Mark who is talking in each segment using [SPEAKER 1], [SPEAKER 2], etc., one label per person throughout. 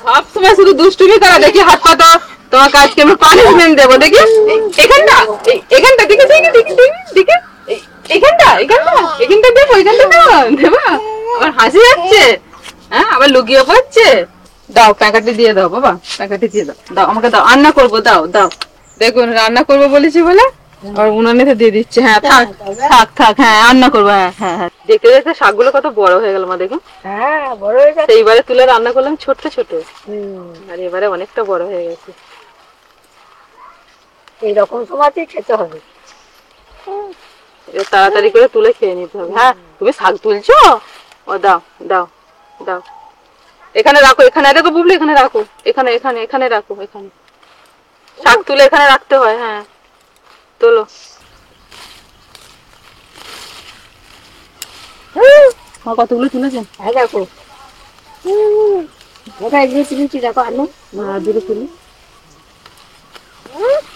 [SPEAKER 1] সব সময় শুধু দুষ্টুমি করা, দেখি হাত পাতো, তোমাকে আজকে আমি পানিশমেন্ট দেবো, দেখি এখানটা এখানটা দেখে দেখে দেখে দেখে এখানটা এখানটা এখানটা দেবো, এখানটা দেবো দেবো। আবার হাসি যাচ্ছে, হ্যাঁ আবার লুকিয়ে পড়ছে। দাও প্যাকেটে দিয়ে দাও বাবা, প্যাকেটে দিয়ে দাও, দাও আমাকে দাও, রান্না করবো, দাও দাও। দেখুন রান্না করবো বলেছি বলে আর উনানেতে দিয়ে দিচ্ছে। হ্যাঁ থাক থাক থাক, হ্যাঁ রান্না করবো, হ্যাঁ হ্যাঁ হ্যাঁ। দেখতে দেখতে শাকগুলো কত বড় হয়ে গেল মা, দেখুন।
[SPEAKER 2] হ্যাঁ বড় হয়ে গেছে।
[SPEAKER 1] সেইবারে তুলে রান্না করলাম ছোট ছোট, আর এবারে অনেকটা বড় হয়ে গেছে।
[SPEAKER 2] এইরকম সময়তেই খেতে হবে।
[SPEAKER 1] এবার তাড়াতাড়ি করে তুলে খেয়ে নিতে হবে। হ্যাঁ তুমি শাক তুলছো, ও দাও দাও দাও, এখানে রাখো, এখানে দেখো বুবলি, এখানে রাখো, এখানে এখানে এখানে রাখো, এখানে শাক তুলে এখানে রাখতে হয়। হ্যাঁ তোলো, মা কতগুলো তুলেছেন।
[SPEAKER 2] হ্যাঁ দেখো, ওটা লুচি লুচি দেখো আনু,
[SPEAKER 1] দূরে তুলি।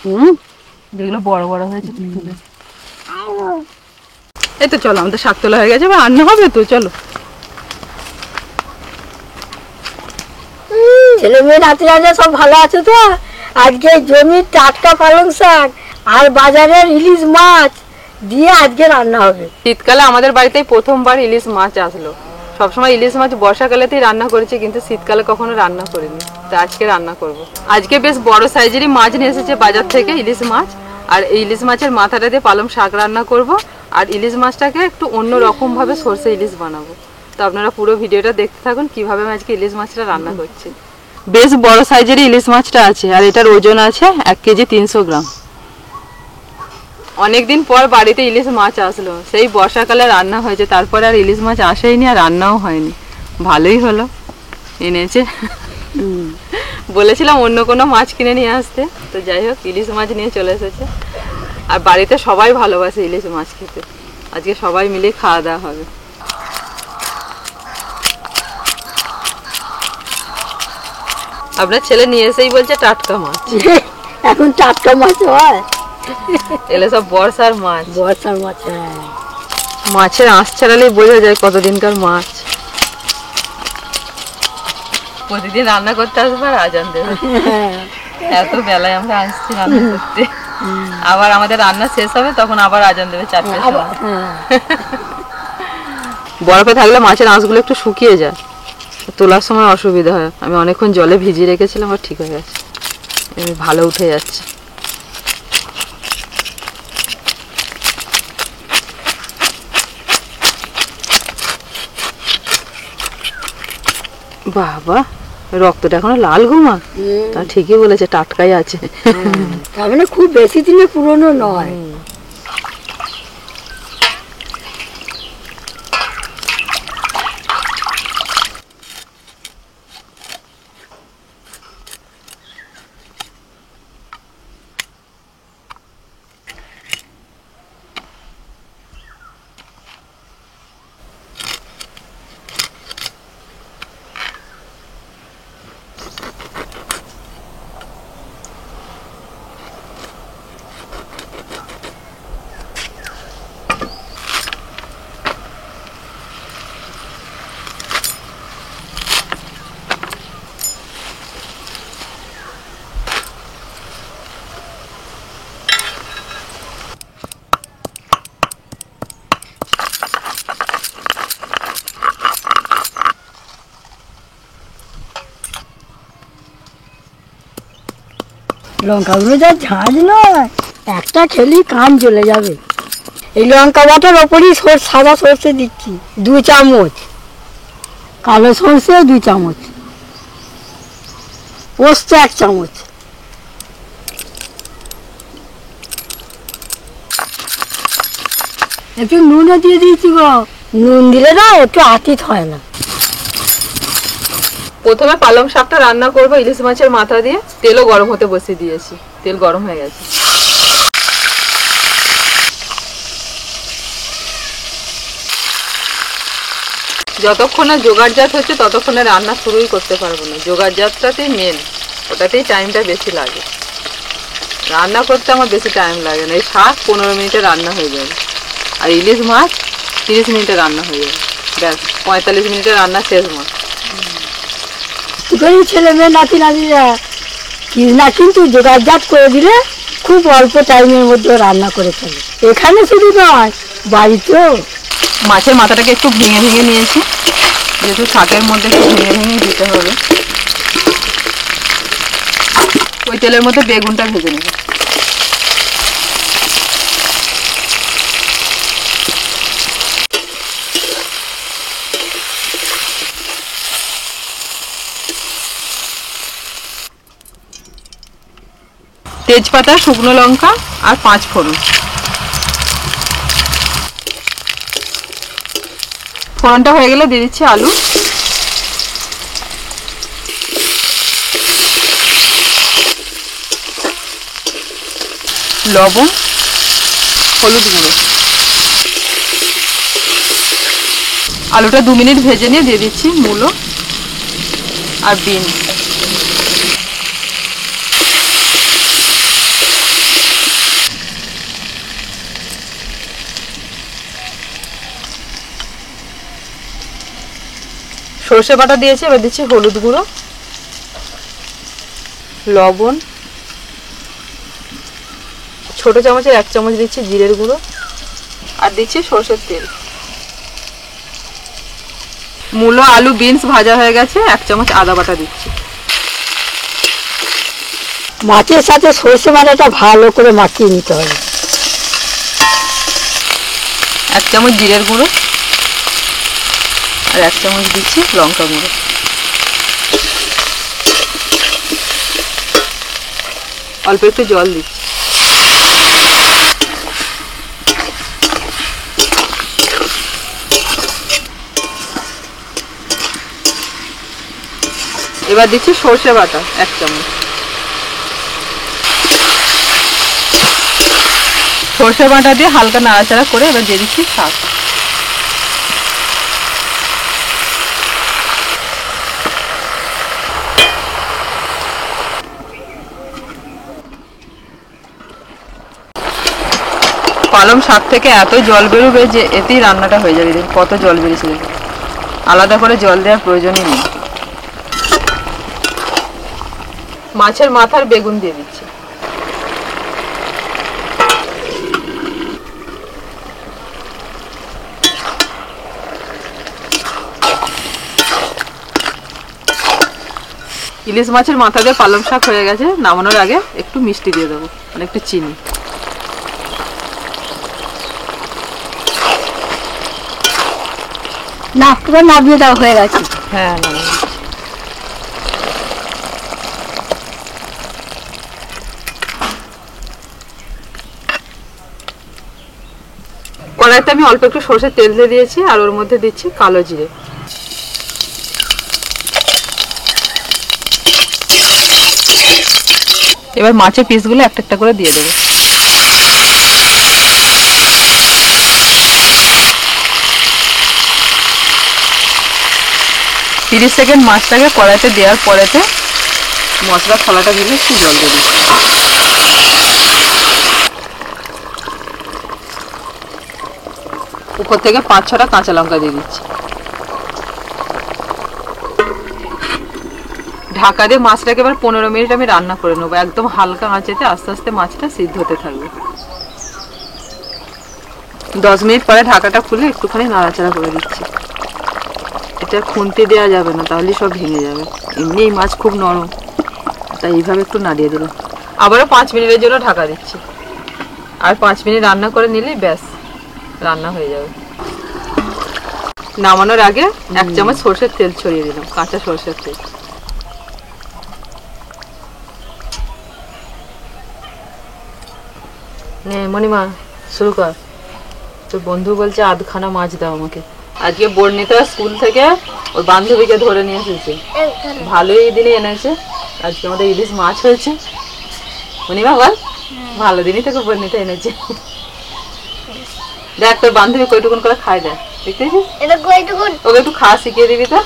[SPEAKER 1] হুম যেগুলো বড় বড় হয়েছে তুলে। এই তো চলো, আমাদের শাক তোলা হয়ে গেছে, বা রান্না হবে তো, চলো।
[SPEAKER 2] ছেলে মেয়ে নাতি রাজা সব ভালো আছে তো? আজকে জমির টাটকা পালং শাক আর বাজারের ইলিশ মাছ দিয়ে আজকে রান্না হবে।
[SPEAKER 1] শীতকালে আমাদের বাড়িতেই প্রথমবার ইলিশ মাছ আসলো। সবসময় ইলিশ মাছ বর্ষাকালেতেই রান্না করেছি, কিন্তু শীতকালে কখনো রান্না করিনি, তো আজকে রান্না করব। আজকে বেশ বড় সাইজেরই মাছ নিয়ে এসেছে বাজার থেকে, ইলিশ মাছ। আর এই ইলিশ মাছের মাথাটা দিয়ে পালং শাক রান্না করব, আর ইলিশ মাছটাকে একটু অন্য রকম ভাবে সরষে ইলিশ বানাবো। তো আপনারা পুরো ভিডিওটা দেখতে থাকুন কিভাবে আমি আজকে ইলিশ মাছটা রান্না করছি। বেশ বড় সাইজেরই ইলিশ মাছটা আছে, আর এটার ওজন আছে 1 কেজি 300 গ্রাম। অনেকদিন পর বাড়িতে ইলিশ মাছ আসলো, সেই বর্ষাকালে রান্না হয়েছে, তারপরে আর ইলিশ মাছ আসেইনি আর রান্নাও হয়নি। ভালোই হলো এনেছে। বলেছিলাম অন্য কোনো মাছ কিনে নিয়ে আসতে, তো যাই হোক ইলিশ মাছ নিয়ে চলে এসেছে। আর বাড়িতে সবাই ভালোবাসে ইলিশ মাছ খেতে, আজকে সবাই মিলে খাওয়া দাওয়া হবে। আপনার ছেলে নিয়ে এসেই বলছে টাটকা মাছ।
[SPEAKER 2] এখন টাটকা মাছ হয়,
[SPEAKER 1] এলে সব বর্ষার মাছ।
[SPEAKER 2] বর্ষার মাছ। হ্যাঁ
[SPEAKER 1] মাছের আঁশ ছাড়ালেই বোঝা যায় কতদিনকার মাছ। প্রতিদিন রান্না করতে আসবো আর আজান দেবে, এত বেলায় আমরা আসছি রান্না করতে। আবার আমাদের রান্না শেষ হবে, তখন আবার আজান দেবে 4টার সময়। বরফে থাকলে মাছের আঁশগুলো একটু শুকিয়ে যায়, তোলার সময় অসুবিধা হয়। আমি অনেকক্ষণ জলে ভিজিয়ে রেখেছিলাম, আর ঠিক হয়ে গেছে, ভালো উঠে যাচ্ছে। বাবা রক্তটা এখনো লাল ঘুমা, তা ঠিকই বলেছে, টাটকাই আছে।
[SPEAKER 2] তার মানে খুব বেশি দিনের পুরনো নয়। লঙ্কাগুলো যা ঝাঁজ নয়, একটা খেলি কাম চলে যাবে। এই লঙ্কা বাটার ওপরই সাদা সর্ষে দিচ্ছি 2 চামচ, কালো সর্ষে 2 চামচ, পোস্ত 1 চামচ, একটু নুনও দিয়ে দিয়েছি গো। নুন দিলে না একটু আতিত হয় না।
[SPEAKER 1] প্রথমে পালং শাকটা রান্না করবো ইলিশ মাছের মাথা দিয়ে, তেলও গরম হতে বসিয়ে দিয়েছি, তেল গরম হয়ে গেছে। যতক্ষণে জোগাড়জাত হচ্ছে ততক্ষণে রান্না শুরুই করতে পারবো না। জোগাড়জাতটাতেই মেন, ওটাতেই টাইমটা বেশি লাগে। রান্না করতে আমার বেশি টাইম লাগে না, এই শাক 15 মিনিটে রান্না হয়ে যাবে, আর ইলিশ মাছ 30 মিনিটে রান্না হয়ে যাবে, ব্যাস 45 মিনিটে রান্না শেষ। মাছ
[SPEAKER 2] একটু করে ছেলে মেয়ে নাতি নাতিরা কি না, কিন্তু জোগাড়জাত করে দিলে খুব অল্প টাইমের মধ্যে রান্না করে ফেলে। এখানে শুধু নয়, বাড়িতেও।
[SPEAKER 1] মাছের মাথাটাকে একটু ভেঙে ভেঙে নিয়েছি, যেহেতু শাকের মধ্যে একটু ভেঙে ভেঙে দিতে হবে। ওই তেলের মধ্যে বেগুনটা ভেজে নেব। তেজপাতা, শুকনো লঙ্কা আর 5 ফোড়ন। ফোড়নটা হয়ে গেলে দিয়ে দিচ্ছি আলু, লবণ, হলুদ গুঁড়ো। আলুটা 2 মিনিট ভেজে নিয়ে দিয়ে দিচ্ছি মূলো আর বিনস। সর্ষে বাটা দিয়েছি, এবার দিচ্ছি হলুদ গুঁড়ো, লবণ, ছোট চামচের 1 চামচ দিচ্ছি জিরের গুঁড়ো, আর দিচ্ছি সর্ষের তেল। মূলো, আলু, বিনস ভাজা হয়ে গেছে, 1 চামচ আদা বাটা দিচ্ছি।
[SPEAKER 2] মাছের সাথে সর্ষে বাটাটা ভালো করে মাখিয়ে নিতে হবে।
[SPEAKER 1] 1 চামচ জিরের গুঁড়ো আর 1 চামচ দিচ্ছি লঙ্কা গুঁড়ো। অল্প একটু জল দিচ্ছি। এবার দিচ্ছি সর্ষে বাটা 1 চামচ। সর্ষে বাটা দিয়ে হালকা নাড়াচাড়া করে এবার দিয়ে দিচ্ছি শাক। পালং শাক থেকে এত জল বেরোবে যে এতেই রান্নাটা হয়ে যাবে। দেখুন কত জল বেরিয়েছে, আলাদা করে জল দেওয়ার প্রয়োজনই নেই। মাছের মাথার বেগুন দিয়ে দিচ্ছি। ইলিশ মাছের মাথা দিয়ে পালং শাক হয়ে গেছে। নামানোর আগে একটু মিষ্টি দিয়ে দেবো, মানে একটু চিনি।
[SPEAKER 2] না, পুরো নামিয়ে দেওয়া হয়ে গেছে।
[SPEAKER 1] হ্যাঁ, কড়াইতে আমি অল্প একটু সরষের তেল দিয়ে দিয়েছি, আর ওর মধ্যে দিচ্ছি কালো জিরে। এবার মাছের পিসগুলো একটা একটা করে দিয়ে দেবো। তিরিশ সেকেন্ড মাছটাকে কড়াইতে দেওয়ার পরেতে মশলা খোলাটা দিলে একটু জল দিয়ে দিচ্ছি। উপর থেকে 5-6টা কাঁচা লঙ্কা দিয়ে দিচ্ছি। ঢাকা দিয়ে মাছটাকে এবার 15 মিনিট আমি রান্না করে নেবো, একদম হালকা আঁচেতে আস্তে আস্তে মাছটা সিদ্ধ হতে থাকবে। 10 মিনিট পরে ঢাকাটা খুলে একটুখানি নাড়াচাড়া করে দিচ্ছি। এটা খুন্তি দেওয়া যাবে না, তাহলে সব ভেঙে যাবে। এমনি এই মাছ খুব নরম, তাই এইভাবে একটু নাড়িয়ে দিলাম। আবারও 5 মিনিটের জন্য ঢাকা দিচ্ছি। আর 5 মিনিট রান্না করে নিলেই ব্যাস রান্না হয়ে যাবে। নামানোর আগে 1 চামচ সরষের তেল ছড়িয়ে দিলাম, কাঁচা সরষের তেল। মণিমা শুরু কর। তোর বন্ধু বলছে আধখানা মাছ দাও আমাকে। আজকে বর্ণিতা স্কুল থেকে ওর বান্ধবীকে ধরে নিয়ে এসেছে, ভালোই এই দিনে এনেছে। আজকে আমাদের ইলিশ মাছ হয়েছে। মণিমা বল, ভালো দিনই থেকে বর্ণিতা এনেছে। দেখ তোর বান্ধবী কইটুকুন করে খাই দেয়, দেখতেছিস? ওকে একটু খাওয়া শিখিয়ে দিবি তো।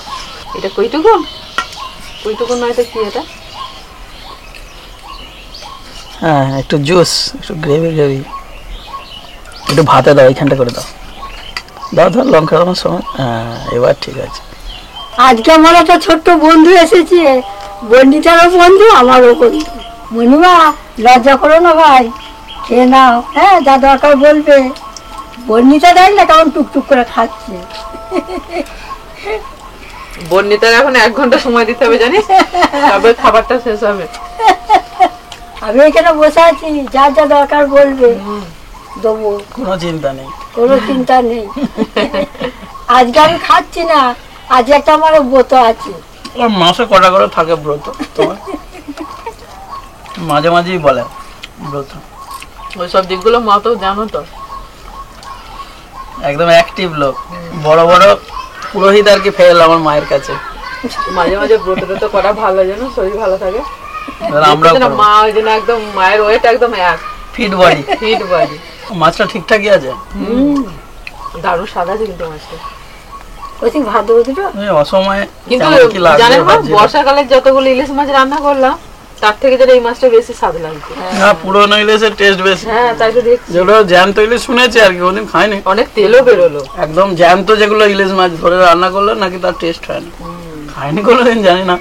[SPEAKER 1] এটা কইটুকুন, কইটুকুন নয় তো কি এটা?
[SPEAKER 3] হ্যাঁ, একটু জুস, একটু গ্রেভি গ্রেভি, একটু ভাতে দাও, এইখানটা করে দাও। দাও দাও লঙ্কা আমার সময়। হ্যাঁ, এবার ঠিক আছে।
[SPEAKER 2] আজকে আমার একটা ছোট্ট বন্ধু এসেছে, বন্ডিতারও বন্ধু, আমারও বন্ধু। মনিমা লজ্জা করো না ভাই, খেয়ে নাও, হ্যাঁ যা দরকার বলবে। বন্ডিতা দেখ না কেমন টুকটুক করে খাচ্ছে।
[SPEAKER 1] বন্যিতার এখন 1 ঘন্টা সময় দিতে হবে জানিস, তবে খাবারটা শেষ হবে।
[SPEAKER 2] আমি এখানে বসে আছি, যা যা দরকার বলবে দেবো,
[SPEAKER 3] কোনো চিন্তা নেই।
[SPEAKER 2] কোনো চিন্তা নেই। আজকে আমি খাচ্ছি না, আজ একটা আমার ব্রত আছে।
[SPEAKER 3] ওর মাসে কটা করে থাকে ব্রত তোমার? মাঝে মাঝেই বলে ব্রত।
[SPEAKER 1] ওইসব দিকগুলো মা তো জানো তো।
[SPEAKER 3] একদম অ্যাক্টিভ লোক, বড় বড় পুরোহিত আর কি ফেল আমার মায়ের কাছে।
[SPEAKER 1] মাঝে মাঝে ব্রতটা তো করা ভালো, জানো শরীর ভালো থাকে।
[SPEAKER 3] আমরা
[SPEAKER 1] মা ওই জন্য একদম মায়ের ওয়েট একদম
[SPEAKER 3] ফিট বডি।
[SPEAKER 1] ফিট বাড়ি।
[SPEAKER 3] মাছটা ঠিকঠাকই আছে,
[SPEAKER 1] দারুণ সাদা আছে কিন্তু মাছটা।
[SPEAKER 2] ওই ভাত দেবো দুটো।
[SPEAKER 3] এই অসময়ে
[SPEAKER 1] কিন্তু
[SPEAKER 3] কেমন কি লাগছে
[SPEAKER 1] জানেন মা,
[SPEAKER 3] ভাবছি।
[SPEAKER 1] বর্ষাকালে যতগুলো ইলিশ মাছ রান্না করলাম তার থেকে যেটা এই মাছটা বেশি স্বাদ লাগছে।
[SPEAKER 3] না পুরোনো ইলিশের টেস্ট বেশি।
[SPEAKER 1] হ্যাঁ তাই তো দেখছি,
[SPEAKER 3] যেগুলো জ্যান্ত ইলিশ শুনেছি আর কি, ওদিন খাইনি।
[SPEAKER 1] অনেক তেলও বেরোলো।
[SPEAKER 3] একদম জ্যান্ত যেগুলো ইলিশ মাছ ধরে রান্না করলে নাকি তার টেস্ট হয় না, খাইনি কোনোদিন, জানি না,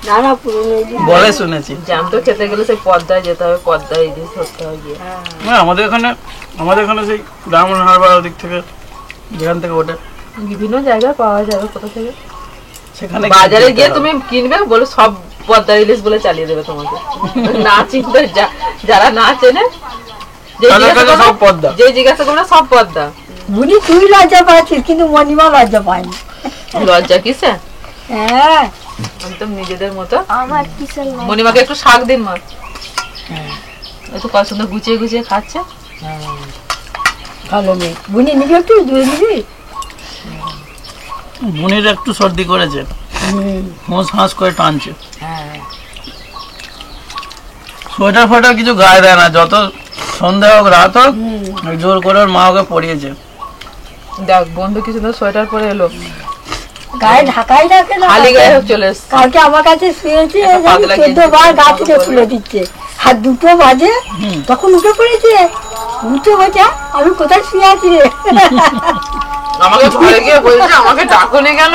[SPEAKER 2] না না পুরনো
[SPEAKER 3] বলে শুনেছি।
[SPEAKER 1] জ্যাম তো খেতে গেলে সেই পদ্মায় যেতে হবে, পদ্মায় ইলিশ ধরতে হবে গিয়ে।
[SPEAKER 3] হ্যাঁ আমাদের এখানে সেই ডায়মন্ড হারবার ওদিক থেকে যেখান থেকে ওঠে
[SPEAKER 1] বিভিন্ন জায়গায় পাওয়া যাবে, কোথা থেকে
[SPEAKER 3] সেখানে
[SPEAKER 1] বাজারে
[SPEAKER 3] যেতে
[SPEAKER 1] গিয়ে
[SPEAKER 3] হবে।
[SPEAKER 1] তুমি কিনবে, বলে সব পদ্মার ইলিশ বলে চালিয়ে দেবে তোমাকে। না চিনতে যারা না চেনে,
[SPEAKER 3] তাদের কাছে সব পদ্মা।
[SPEAKER 1] যে জিজ্ঞাসা করবে সব পদ্মা।
[SPEAKER 2] বুনি তুই লজ্জা পাচ্ছিস, কিন্তু মনিমা লজ্জা পায়নি।
[SPEAKER 1] লজ্জা কিসে,
[SPEAKER 2] হ্যাঁ
[SPEAKER 1] একদম নিজেদের মতো।
[SPEAKER 2] আমার কিসের
[SPEAKER 1] মনিমাকে একটু শাক দিন মা, একটু কত সুন্দর গুছিয়ে গুছিয়ে খাচ্ছে।
[SPEAKER 2] ভালো মেয়ে। বুনি নিবি একটু, দুই নিবি।
[SPEAKER 3] বুনির একটু সর্দি করেছে, হোঁস হাঁস করে টানছে। সোয়েটার ফোয়েটার কিছু গায়ে দেয় না, যত সন্ধ্যা হোক রাত হোক জোর করে ওর মা ওকে পরিয়েছে।
[SPEAKER 1] দেখ বন্ধু কি সুন্দর সোয়েটার পরে এলো,
[SPEAKER 2] গায়ে ঢাকাই রাখে না।
[SPEAKER 1] খালি গায়ে চলে এসছে।
[SPEAKER 2] কালকে আমার কাছে শুয়েছে,
[SPEAKER 1] পাতলা
[SPEAKER 2] 14 বার গা থেকে তুলে দিচ্ছে। আর 2টো বাজে তখন উঠে পড়েছে, উঠে বলছে আমি কোথায় শুয়ে আছি রে।
[SPEAKER 1] আমাকে ঘরে গিয়ে বলছে আমাকে ডাকোনি কেন,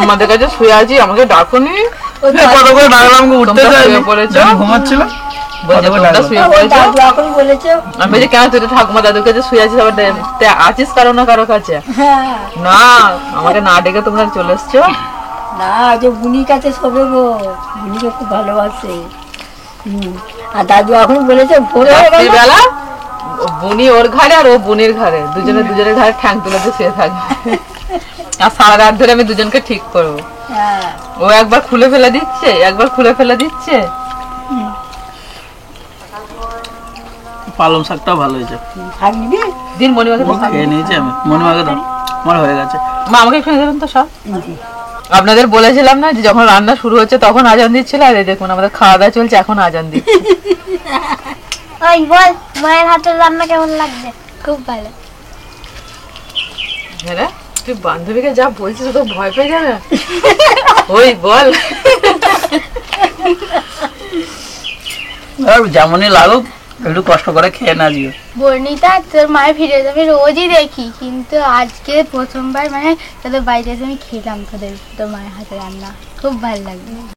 [SPEAKER 1] আমাদের কাছে শুয়ে আছি, আমাকে ডাকোনি।
[SPEAKER 3] কত করে ডাকলাম গো, উঠতে
[SPEAKER 1] তোমরা
[SPEAKER 3] চাইনি,
[SPEAKER 1] শুয়ে পড়েছো?
[SPEAKER 3] যখন ঘুমাচ্ছিল
[SPEAKER 1] বলছে
[SPEAKER 3] কত করে
[SPEAKER 1] তোমরা
[SPEAKER 3] ডাকলাম।
[SPEAKER 1] শুয়ে
[SPEAKER 2] ওই
[SPEAKER 1] পড়েছো।
[SPEAKER 2] দাদু এখন বলেছে,
[SPEAKER 1] আমি বলছি কেন তুই তো ঠাকুমা দাদুর কাছে শুয়ে আছিস, আবার আছিস কারো না কারো কাছে।
[SPEAKER 2] হ্যাঁ
[SPEAKER 1] না আমাকে না ডেকে তোমরা চলে এসছো।
[SPEAKER 2] না যে বুনির কাছে শোবে গো, বুনিকে খুব ভালোবাসে। আর দাদু এখন বলেছে ভোর হয়ে গেল,
[SPEAKER 1] রাত্রিবেলা বুনি ওর ঘাড়ে আর ও বুনির ঘাড়ে, দুজনের ঘাড়ে ঠ্যাং তুলে শুয়ে থাকবে। আর সারা রাত ধরে আমি দুজনকে ঠিক করবো।
[SPEAKER 2] হ্যাঁ
[SPEAKER 1] ও একবার খুলে ফেলে দিচ্ছে, একবার খুলে ফেলে দিচ্ছে।
[SPEAKER 3] পালং শাকটাও ভালো হয়েছে,
[SPEAKER 2] শাক নিবি?
[SPEAKER 1] দিন মনিমাকে তো
[SPEAKER 3] খেয়ে নিয়েছি আমি। মনিমাকে দাও, আমার হয়ে গেছে।
[SPEAKER 1] মা আমাকে একটু দেবেন তো সব। আপনাদের বলেছিলাম না যে যখন রান্না শুরু হচ্ছে তখন আজান দিচ্ছিল, আর এই দেখুন আমাদের খাওয়া দাওয়া চলছে, এখন আজান দিচ্ছে।
[SPEAKER 4] ওই বল, মায়ের হাতের রান্না কেমন লাগছে? খুব ভালো।
[SPEAKER 1] হ্যাঁ তুই বান্ধবীকে যা বলছিস তো ভয় পেয়ে যাবে। ওই বল,
[SPEAKER 3] আর যেমনই লাগুক একটু কষ্ট করে খেয়ে না দিও।
[SPEAKER 4] বর্ণিতা তোর মায়ের ভিডিও আমি রোজই দেখি, কিন্তু আজকে প্রথমবার মানে তোদের বাড়িতে এসে আমি খেলাম তোর মায়ের হাতে রান্না, খুব ভালো লাগলো।